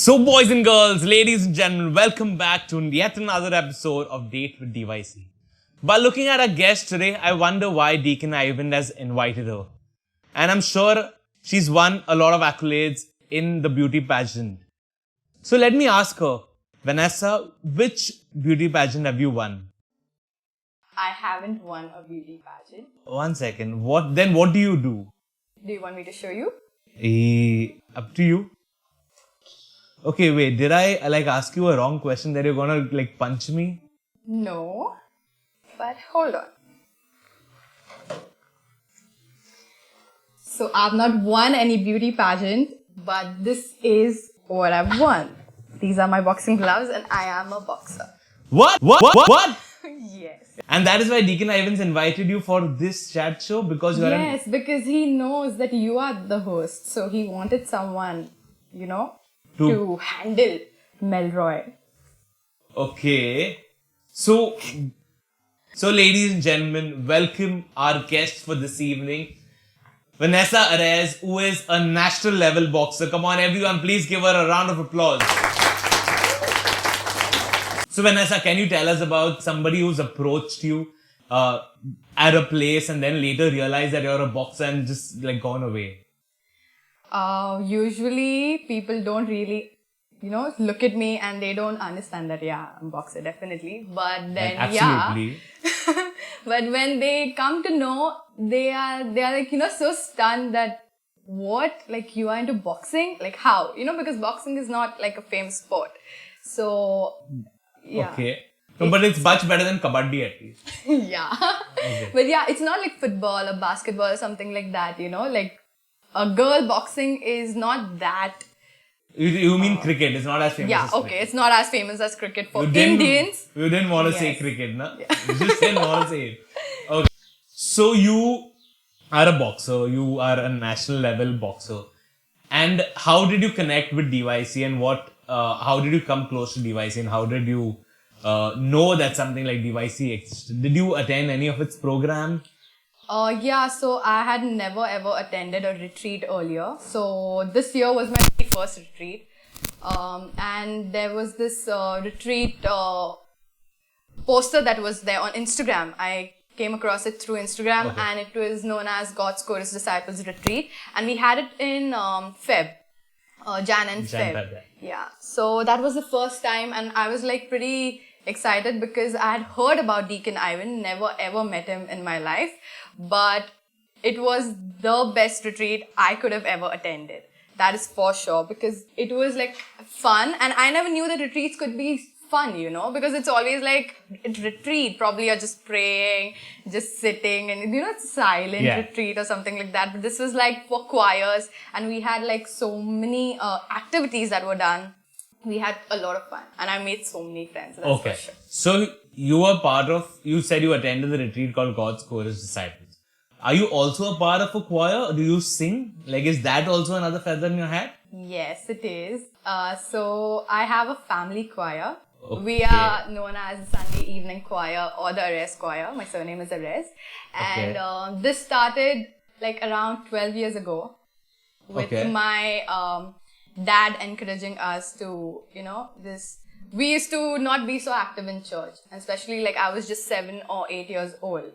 So, boys and girls, ladies and gentlemen, welcome back to yet another episode of Date with DYC. By looking at our guest today, I wonder why Deacon Ivan has invited her. And I'm sure she's won a lot of accolades in the beauty pageant. So let me ask her, Venessa, which beauty pageant have you won? I haven't won a beauty pageant. 1 second. What do you do? Do you want me to show you? Up to you. Okay, wait, did I ask you a wrong question that you're gonna punch me? No, but hold on. So I've not won any beauty pageant, but this is what I've won. These are my boxing gloves and I am a boxer. What? Yes. And that is why Deacon Ivans invited you for this chat show because you are Yes, because he knows that you are the host. So he wanted someone, to handle Melroy. Okay. So ladies and gentlemen, welcome our guest for this evening, Venessa Arez, who is a national level boxer. Come on everyone, please give her a round of applause. So Venessa, can you tell us about somebody who's approached you at a place and then later realized that you're a boxer and just gone away? Usually people don't really, look at me and they don't understand that, I'm a boxer, definitely. But then, absolutely. But when they come to know, they are so stunned that, what? You are into boxing? How? Because boxing is not a famous sport. So, yeah. Okay. No, but it's much better than kabaddi at least. Yeah. Okay. But yeah, it's not like football or basketball or something like that, a girl boxing is not that. You mean cricket? It's not as famous as cricket. It's not as famous as cricket for Indians. You didn't want to say cricket, na? Yeah. You just didn't want to say it. Okay. So you are a boxer. You are a national level boxer. And how did you connect with DYC and how did you come close to DYC and how did you know that something like DYC existed? Did you attend any of its programs? So I had never ever attended a retreat earlier. So this year was my first retreat. And there was this retreat poster that was there on Instagram. I came across it through Instagram and it was known as God's Chorus Disciples Retreat. And we had it in Jan and Feb. Yeah. So that was the first time and I was pretty excited because I had heard about Deacon Ivan, never ever met him in my life. But it was the best retreat I could have ever attended. That is for sure because it was fun and I never knew that retreats could be fun, because it's always retreat. Probably you're just praying, just sitting and it's silent retreat or something like that. But this was for choirs and we had so many activities that were done. We had a lot of fun and I made so many friends. That's for sure. So you were you said you attended the retreat called God's Chorus Disciples. Are you also a part of a choir? Do you sing? Is that also another feather in your hat? Yes, it is. So I have a family choir. Okay. We are known as the Sunday evening choir or the Arez choir. My surname is Arez. And this started around 12 years ago with my dad encouraging us to, we used to not be so active in church, especially I was just 7 or 8 years old.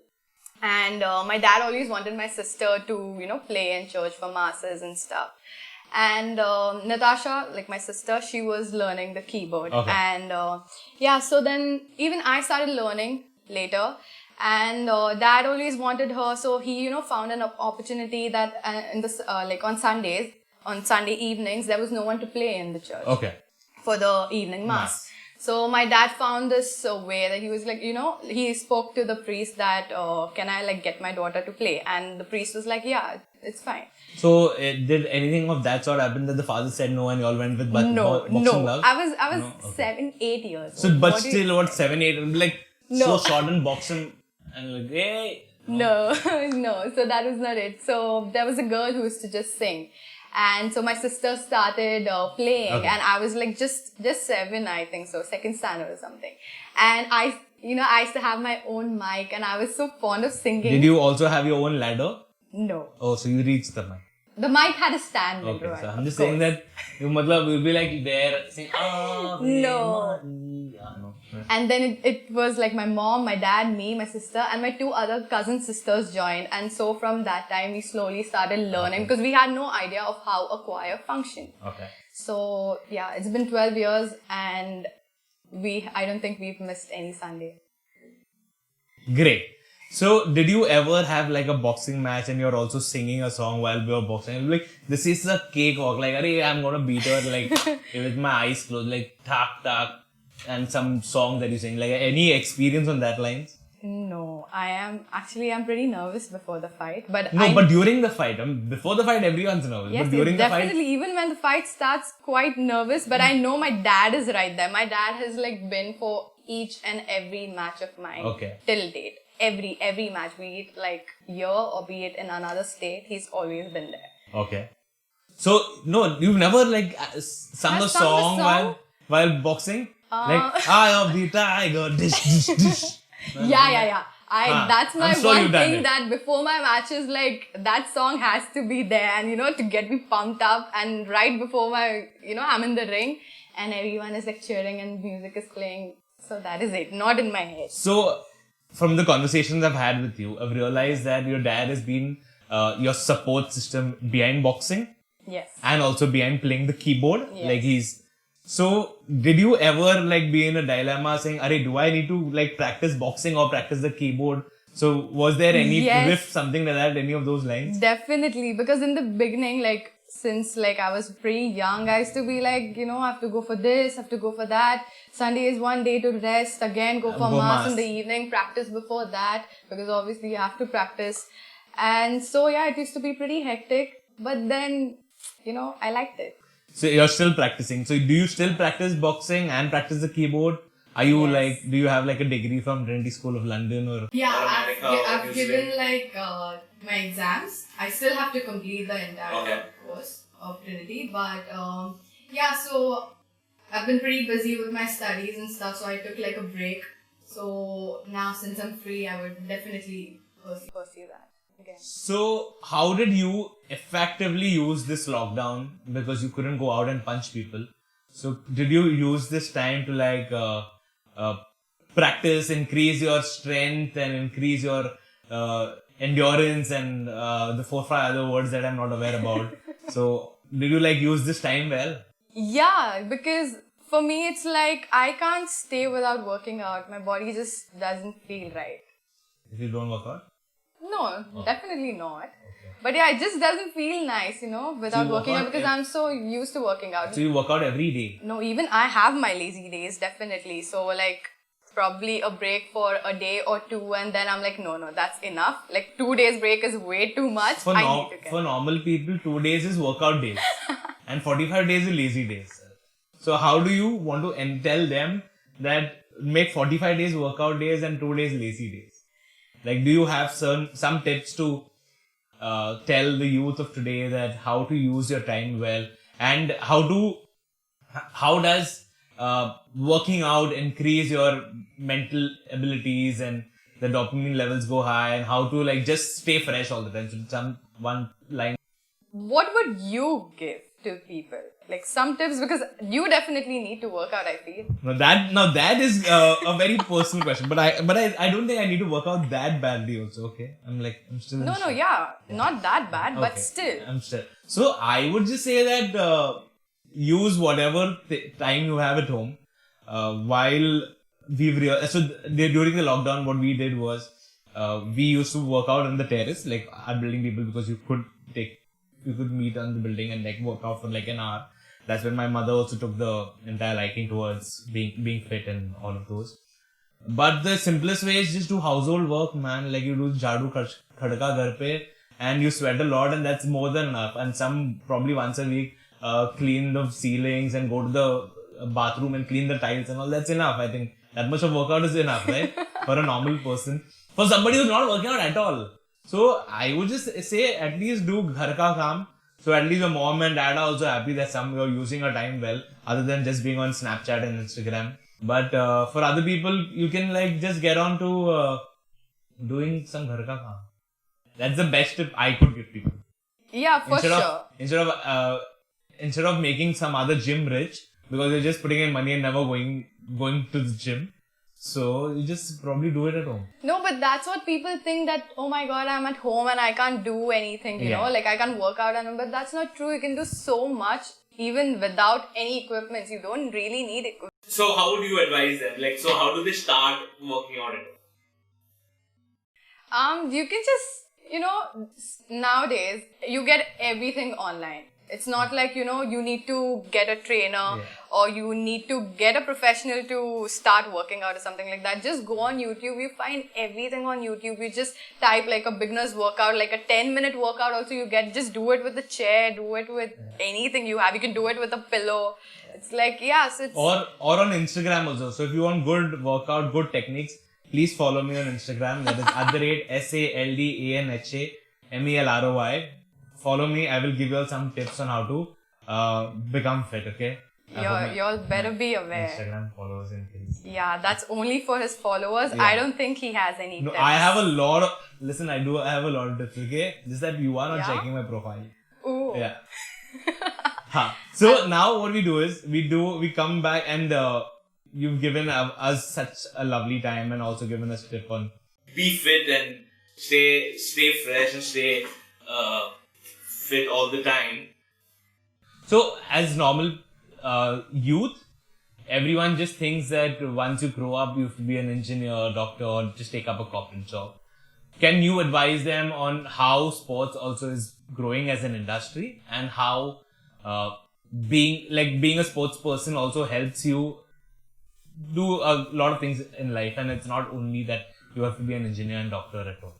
And my dad always wanted my sister to, play in church for masses and stuff. And Natasha, my sister, she was learning the keyboard. And so then even I started learning later. And dad always wanted her, so he, found an opportunity that in this, like on Sunday evenings, there was no one to play in the church. Okay. For the evening mass. So my dad found this way that he was like, he spoke to the priest that, can I like get my daughter to play? And the priest was like, yeah, it's fine. So did anything of that sort happen that the father said no and you all went with boxing gloves? I was Okay. 7, 8 years So, old. but still, 7, 8, like No. so short and boxing and like, hey. No, no. So that was not it. So there was a girl who used to just sing. And so my sister started playing, Okay. and I was like just 7, I think so, second standard or something. And I used to have my own mic, and I was so fond of singing. Did you also have your own ladder? No. Oh, so you reached the mic. The mic had a stand. Okay, Melroy, so I'm just of saying course. that you'll be like there saying, No. no. And then it was like my mom, my dad, me, my sister, and my 2 other cousin sisters joined. And so from that time, we slowly started learning because we had no idea of how a choir functioned. Okay. So yeah, it's been 12 years and I don't think we've missed any Sunday. Great. So, did you ever have like a boxing match and you're also singing a song while we were boxing? And like, this is a cakewalk. Like, I'm gonna beat her like with my eyes closed, like tak tak, and some song that you sing. Like, any experience on that lines? No, I'm pretty nervous before the fight, but But during the fight, before the fight, everyone's nervous. Yes, But during the fight, definitely. Even when the fight starts, quite nervous. But I know my dad is right there. My dad has like been for each and every match of mine till date. Every match, be it like here or be it in another state, he's always been there. Okay. So no, you've never like sung a song while boxing, like I am the tiger, dish. Yeah. That's my I'm sure one you've done thing it. that before my matches, like that song has to be there, and to get me pumped up. And right before my, I'm in the ring, and everyone is like cheering and music is playing. So that is it, not in my head. So, from the conversations I've had with you, I've realized that your dad has been your support system behind boxing. Yes. And also behind playing the keyboard. Yes. Like So, did you ever like be in a dilemma saying, do I need to like practice boxing or practice the keyboard? So, was there any rift, something like that, any of those lines? Definitely, because in the beginning, like, since like I was pretty young, I used to be like, I have to go for this, have to go for that. Sunday is one day to rest, again go for mass in the evening, practice before that, because obviously you have to practice. And so yeah, it used to be pretty hectic, but then, I liked it. So you're still practicing. So do you still practice boxing and practice the keyboard? Are you do you have like a degree from Trinity School of London or? Yeah, I've given like my exams. I still have to complete the entire course of Trinity, but so I've been pretty busy with my studies and stuff, so I took like a break. So now since I'm free, I would definitely pursue that again. So how did you effectively use this lockdown, because you couldn't go out and punch people? So did you use this time to like practice, increase your strength and increase your endurance and the 4 or 5 other words that I'm not aware about? So did you like use this time well? Yeah, because for me it's like I can't stay without working out. My body just doesn't feel right. If you don't work out? No, definitely not. Okay. But yeah, it just doesn't feel nice, without working out, because I'm so used to working out. So you work out every day? No, even I have my lazy days, definitely. So like probably a break for a day or 2, and then I'm like, no, that's enough. Like 2 days break is way too much. For normal people, 2 days is workout days and 45 days is lazy days. So how do you want to tell them that make 45 days workout days and 2 days lazy days? Like, do you have some tips to tell the youth of today that how to use your time well, and how does working out increase your mental abilities and the dopamine levels go high, and how to like just stay fresh all the time? So one line. What would you give to people? Like some tips, because you definitely need to work out, I feel. Now that is a very personal question, but I don't think I need to work out that badly also. Okay, I'm still. Not that bad, but still. I'm still. So I would just say that use whatever time you have at home. While during the lockdown, what we did was we used to work out on the terrace, like our building people, because you could meet on the building and like work out for like an hour. That's when my mother also took the entire liking towards being fit and all of those. But the simplest way is just do household work, man. Like you do jhadu khadka ghar pe, and you sweat a lot, and that's more than enough. And some probably once a week clean the ceilings and go to the bathroom and clean the tiles and all. That's enough. I think that much of workout is enough, right? For a normal person. For somebody who's not working out at all. So I would just say at least do ghar ka kaam. So at least your mom and dad are also happy that you're using your time well, other than just being on Snapchat and Instagram. But for other people, you can like just get on to doing some ghar ka kaam. That's the best tip I could give people. Yeah, for sure. Instead of making some other gym rich, because you're just putting in money and never going to the gym. So you just probably do it at home. No, but that's what people think, that, oh my god, I'm at home and I can't do anything, you know, like I can't work out. But that's not true. You can do so much even without any equipment. You don't really need equipment. So how would you advise them? Like, so how do they start working on it? You can just, nowadays you get everything online. It's not like, you need to get a trainer or you need to get a professional to start working out or something like that. Just go on YouTube. You find everything on YouTube. You just type like a beginner's workout, like a 10-minute workout also you get. Just do it with a chair, do it with anything you have. You can do it with a pillow. It's like, so it's... Or on Instagram also. So if you want good workout, good techniques, please follow me on Instagram. That is @SaldanhaMelroy. Follow me. I will give you all some tips on how to become fit, okay? Y'all better be aware. Instagram followers and things. Yeah, that's only for his followers. I don't think he has any tips. I have a lot of... Listen, I have a lot of tips, okay? Just that you are not checking my profile. Ooh. Yeah. So now what we do is, we come back and you've given us such a lovely time and also given us a tip on be fit and stay fresh and stay fit all the time. So as normal youth, everyone just thinks that once you grow up, you have to be an engineer, doctor, or just take up a corporate job. Can you advise them on how sports also is growing as an industry and how being a sports person also helps you do a lot of things in life, and it's not only that you have to be an engineer and doctor at all?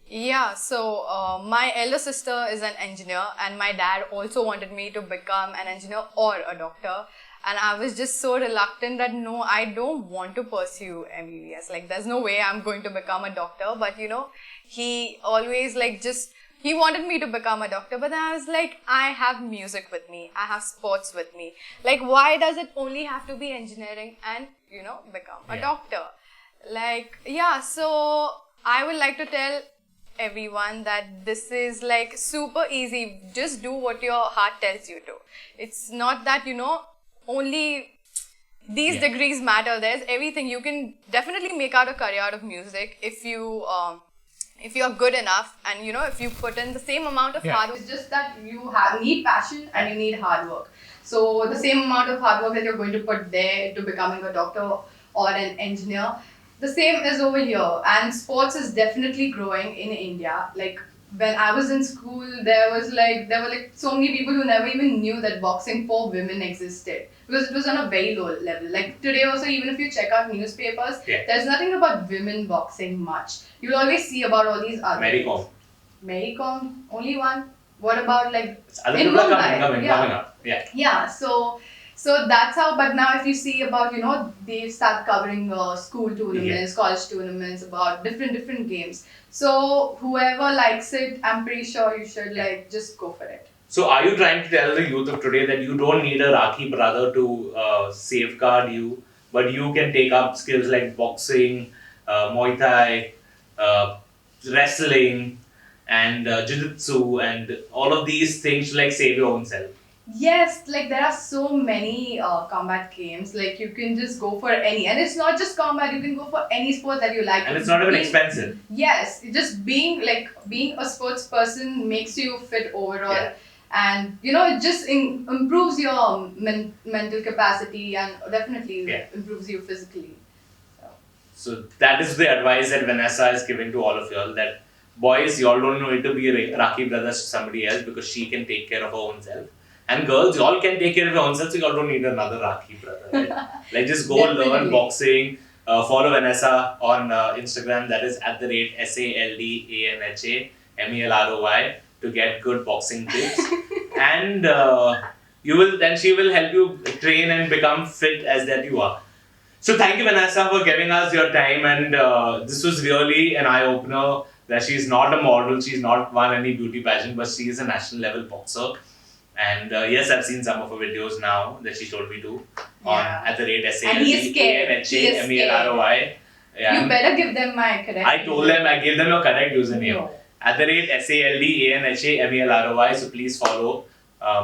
Yeah, so my elder sister is an engineer and my dad also wanted me to become an engineer or a doctor, and I was just so reluctant that no, I don't want to pursue MBBS. Like, there's no way I'm going to become a doctor. But he always he wanted me to become a doctor, but then I was like, I have music with me, I have sports with me. Like, why does it only have to be engineering and, become a doctor? Like, so I would like to tell everyone that this is like super easy. Just do what your heart tells you to. It's not that, only these degrees matter. There's everything. You can definitely make out a career out of music if you're good enough and if you put in the same amount of hard work. It's just that you need passion and you need hard work. So the same amount of hard work that you're going to put there to becoming a doctor or an engineer, the same is over here. And sports is definitely growing in India. Like, when I was in school, there were so many people who never even knew that boxing for women existed, because it was on a very low level. Like today also, even if you check out newspapers, there's nothing about women boxing much. You'll always see about all these other Mary Kom, only one. What about in Mumbai? Coming up. Yeah, so that's how, but now if you see about, they start covering school tournaments, college tournaments, about different games. So whoever likes it, I'm pretty sure you should just go for it. So are you trying to tell the youth of today that you don't need a Rakhi brother to safeguard you, but you can take up skills like boxing, Muay Thai, wrestling, and jiu-jitsu, and all of these things to save your own self? Yes, there are so many combat games. You can just go for any, and it's not just combat. You can go for any sport that you like. And it's not even expensive. Yes, just being a sports person makes you fit overall, and it just improves your mental capacity and definitely improves you physically. So that is the advice that Venessa is giving to all of y'all, that boys, y'all don't need to be Rakhi brothers to somebody else because she can take care of her own self. And girls, y'all can take care of your own self, so y'all don't need another Rakhi brother. Right? Like just go learn boxing. Follow Venessa on Instagram, that is @SaldanhaMelroy to get good boxing tips. And she will help you train and become fit as that you are. So thank you, Venessa, for giving us your time, and this was really an eye-opener that she's not a model, she's not won any beauty pageant, but she is a national level boxer. And yes, I've seen some of her videos now that she told me to on @SaldanhaMelroy. Yeah. You better give them my correct. I told them, I gave them your correct username. No. @SaldanhaMelroy. So please follow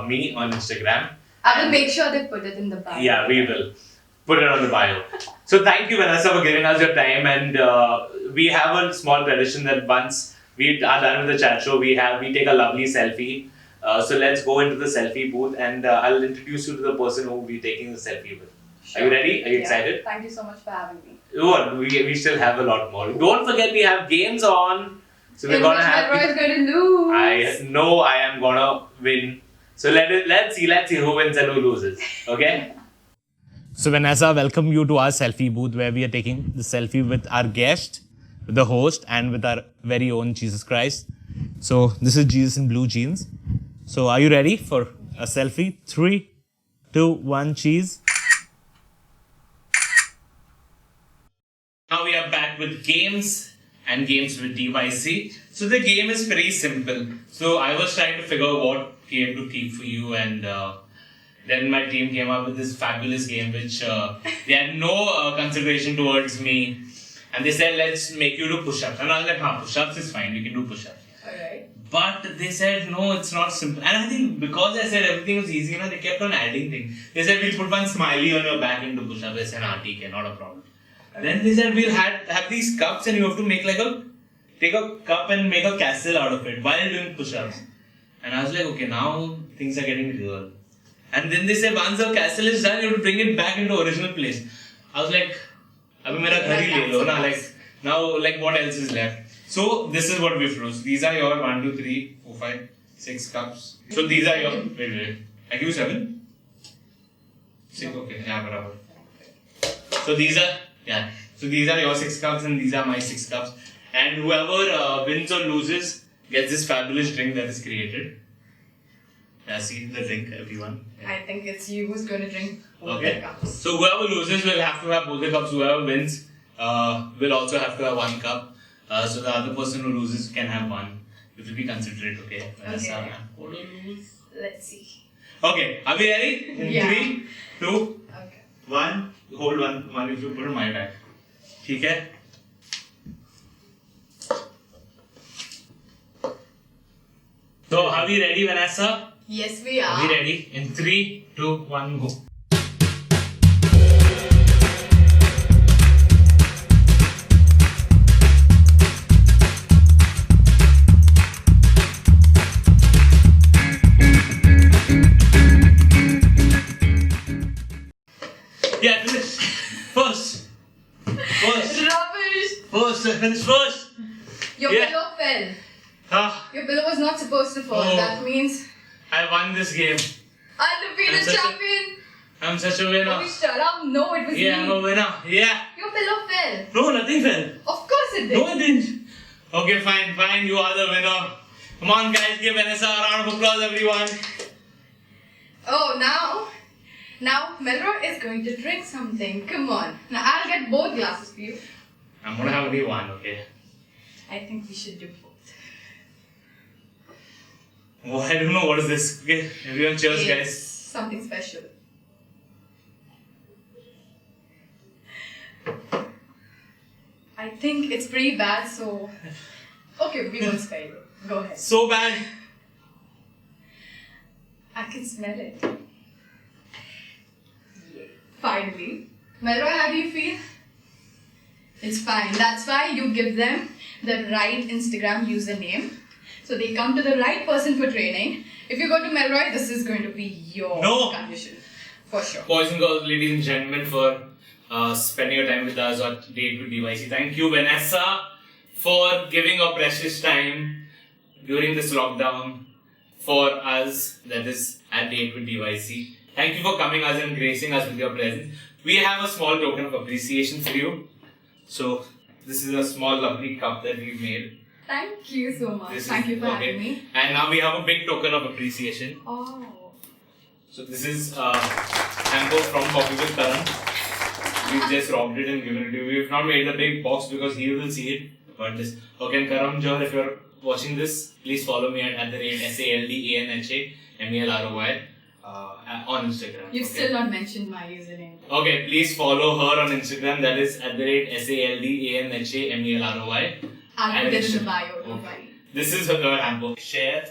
me on Instagram. I will make sure they put it in the bio. Yeah, we will put it on the bio. So thank you, Venessa, for giving us your time. And we have a small tradition that once we are done with the chat show, we take a lovely selfie. So let's go into the selfie booth, and I'll introduce you to the person who will be taking the selfie with. Sure. Are you ready? Are you excited? Thank you so much for having me. Oh, we still have a lot more. Don't forget, we have games on. So we're gonna have. Melroy is going to lose. I know I am gonna win. So let's see who wins and who loses. Okay. So Venessa, welcome you to our selfie booth where we are taking the selfie with our guest, with the host, and with our very own Jesus Christ. So this is Jesus in blue jeans. So are you ready for a selfie? 3, 2, 1, cheese. Now we are back with games and games with DYC. So the game is very simple. So I was trying to figure out what game to keep for you, and then my team came up with this fabulous game which they had no consideration towards me, and they said, let's make you do push-ups. And I was like, push-ups is fine, we can do push-ups. Alright. But they said, no, it's not simple. And I think because I said everything was easy, they kept on adding things. They said, we'll put one smiley on your back into push-up. I said, TK, not a problem. Then they said, we'll have these cups and you have to make take a cup and make a castle out of it while doing push-ups. And I was like, okay, now things are getting real. And then they said, once the castle is done, you have to bring it back into original place. I was like, abhi mera ghar hi le lo na, now what else is left? So this is what we froze. These are your 1, 2, 3, 4, 5, 6 cups. So these are your, wait. I give you 7? 6, okay, yeah, barabar. So these are your 6 cups and these are my 6 cups. And whoever wins or loses gets this fabulous drink that is created. Yeah, see the drink, everyone. I think it's you who's going to drink both the cups. So whoever loses will have to have both the cups. Whoever wins will also have to have 1 cup. So the other person who loses can have 1. You will be considerate, okay? Okay. Let's see. Okay, are we ready? In 3, 2, 1. Hold one if you put on my back. Okay? So are we ready, Venessa? Yes, we are. Are we ready? In 3, 2, 1, go. Yeah, finish. First. Rubbish. Finish first. Your pillow fell. Your pillow was not supposed to fall. Oh. That means I won this game. Undefeated champion. I'm such a winner. Oh, shut up. No, it was me. I'm a winner. Yeah. Your pillow fell. No, nothing fell. Of course it did. No, it didn't. Okay, fine. You are the winner. Come on, guys. Give Venessa a round of applause, everyone. Oh, now Melroy is going to drink something. Come on. Now I'll get both glasses for you. I'm gonna have only 1, okay? I think we should do both. Oh, I don't know what is this. Okay, everyone cheers, guys. Something special. I think it's pretty bad, so okay, we won't spare you. Go ahead. So bad. I can smell it. Finally. Melroy, how do you feel? It's fine. That's why you give them the right Instagram username. So they come to the right person for training. If you go to Melroy, this is going to be your condition. For sure. Boys and girls, ladies and gentlemen, for spending your time with us on Date With DYC. Thank you, Venessa, for giving your precious time during this lockdown for us, that is at Date With DYC. Thank you for coming us and gracing us with your presence. We have a small token of appreciation for you. So, this is a small lovely cup that we've made. Thank you so much. Thank you for having me. And now we have a big token of appreciation. Oh. So this is hamper from Coffee with Karan. We've just robbed it and given it to you. We've not made the big box because he will see it. But this, okay, Karan Johar, if you're watching this, please follow me at SALDANHAMELROY on Instagram. You've still not mentioned my username. Okay, please follow her on Instagram. That is SALDANHAMELROY. I'll put it in the bio, don't worry. This is her hamper. Share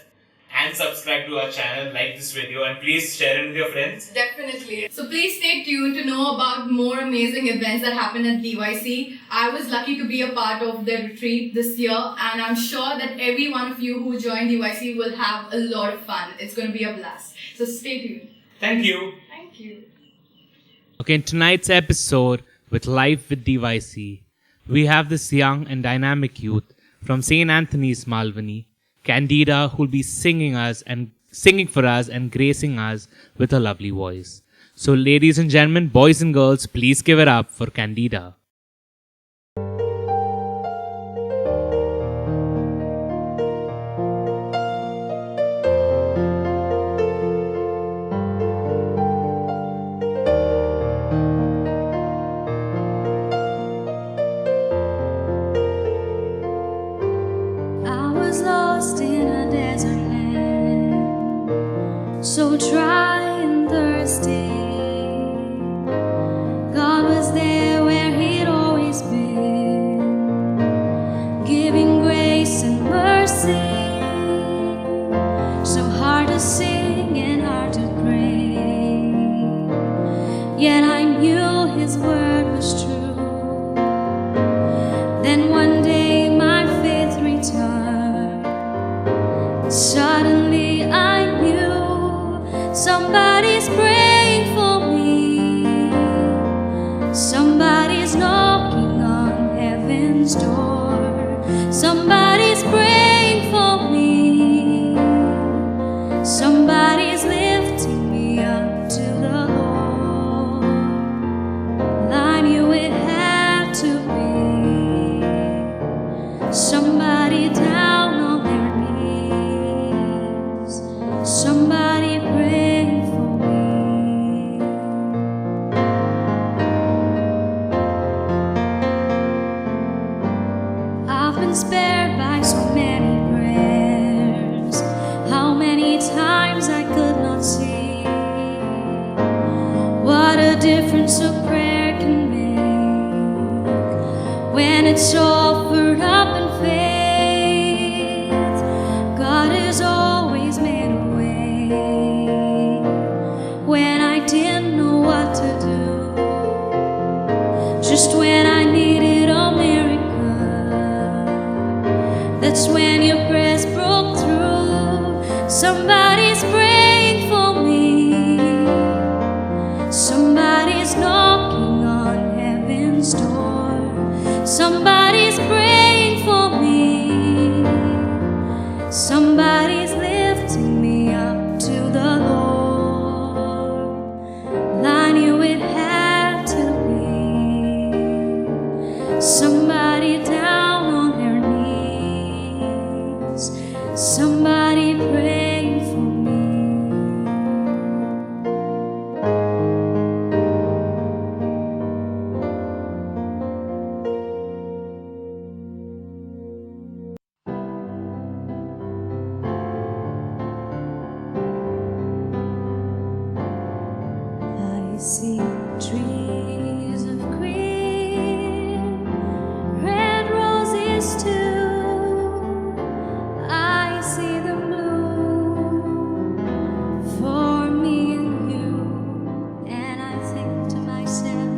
and subscribe to our channel, like this video, and please share it with your friends. Definitely. So please stay tuned to know about more amazing events that happen at DYC. I was lucky to be a part of the retreat this year, and I'm sure that every one of you who joined DYC will have a lot of fun. It's going to be a blast. So stay tuned. Thank you. Thank you. Okay, in tonight's episode with Live with DYC, we have this young and dynamic youth from St. Anthony's, Malvani, Candida, who'll be singing for us and gracing us with a lovely voice. So, ladies and gentlemen, boys and girls, please give it up for Candida. So dry and thirsty, God was there where He'd always been, giving grace and mercy. So hard to sing and hard to pray, yet I knew His word was true. Then one day my faith returned. Suddenly I knew somebody's praying for me. Somebody's knocking on heaven's door. Somebody's praying for me. Somebody's lifting me up to the Lord. I knew it had to be somebody down on their knees. Somebody praying for me. I've been spared by so many prayers. How many times I could not see what a difference a prayer can make when it's offered up in faith. God is always made a way when I didn't know what to do, just when I needed a miracle. That's when your prayers broke through. Somebody's praying for me. Somebody's knocking on heaven's door. Somebody's praying for me. Somebody's lifting me up to the Lord. I knew it had to be somebody down on their knees. Somebody praying for me. I see trees of green, red roses too. I see them bloom for me and you, and I think to myself,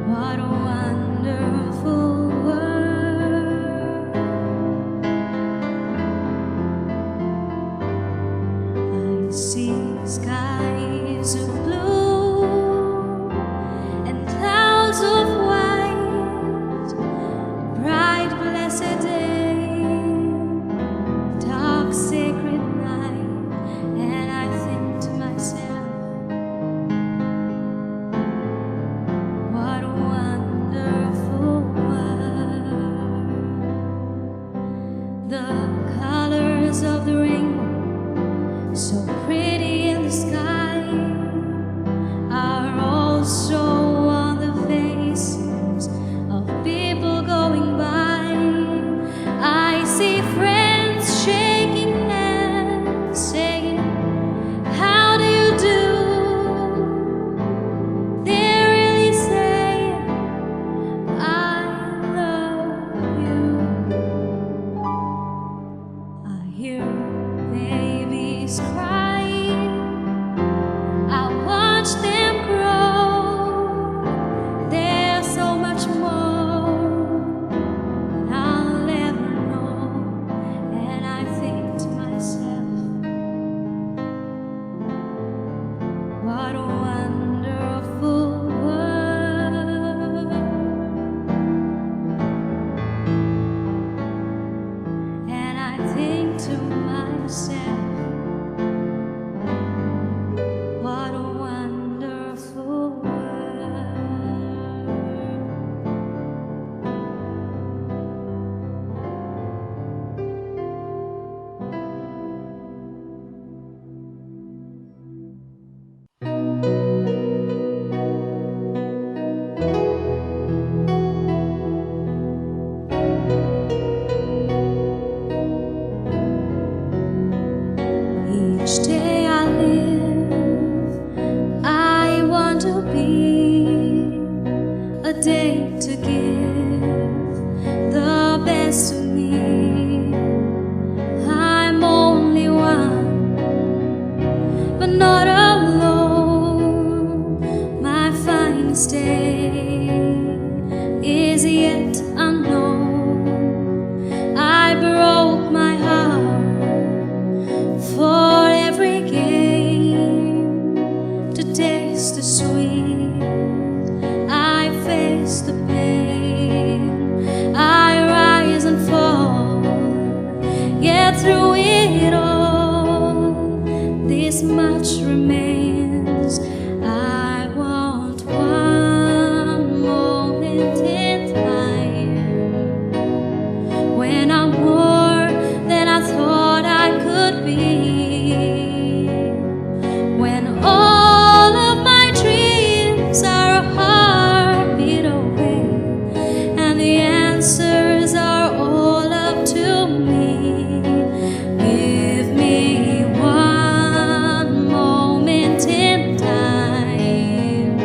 what a wonderful world. I see skies is yet unknown. I broke my heart for every game to taste the sweet. I face the pain, I rise and fall, yet through it all, this much remains. I want one moment in time when I'm more than I thought I could be, when all of my dreams are a heartbeat away, and the answers are all up to me. Give me one moment in time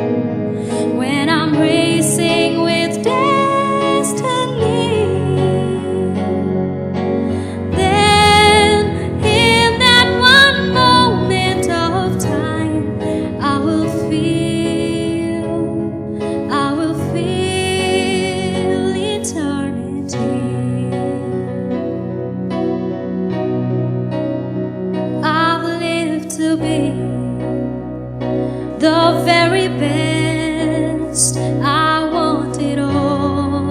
when I'm racing with destiny. Then, in that one moment of time, I will feel eternity. I've lived to be the very best. I want it all.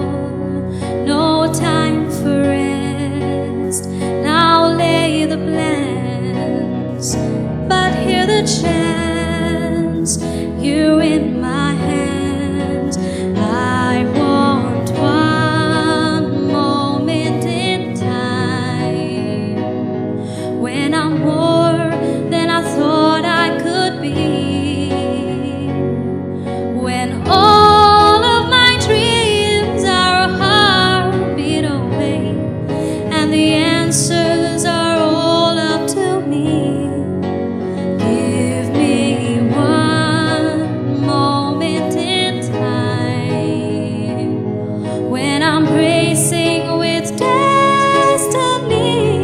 No time for rest. Now lay the plans, but hear the chance. You're in my hands. I want one moment in time when I'm more than I thought I could be, when all of my dreams are a heartbeat away, and the answers are all up to me. Give me one moment in time when I'm racing with destiny.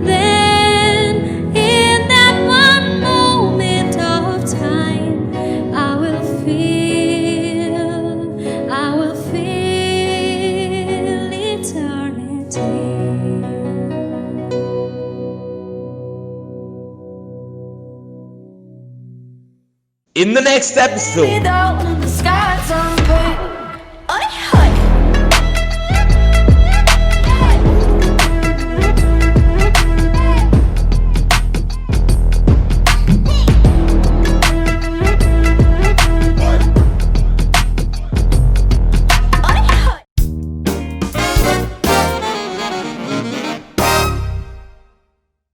Then, in that one moment of time, I will feel eternity. In the next episode,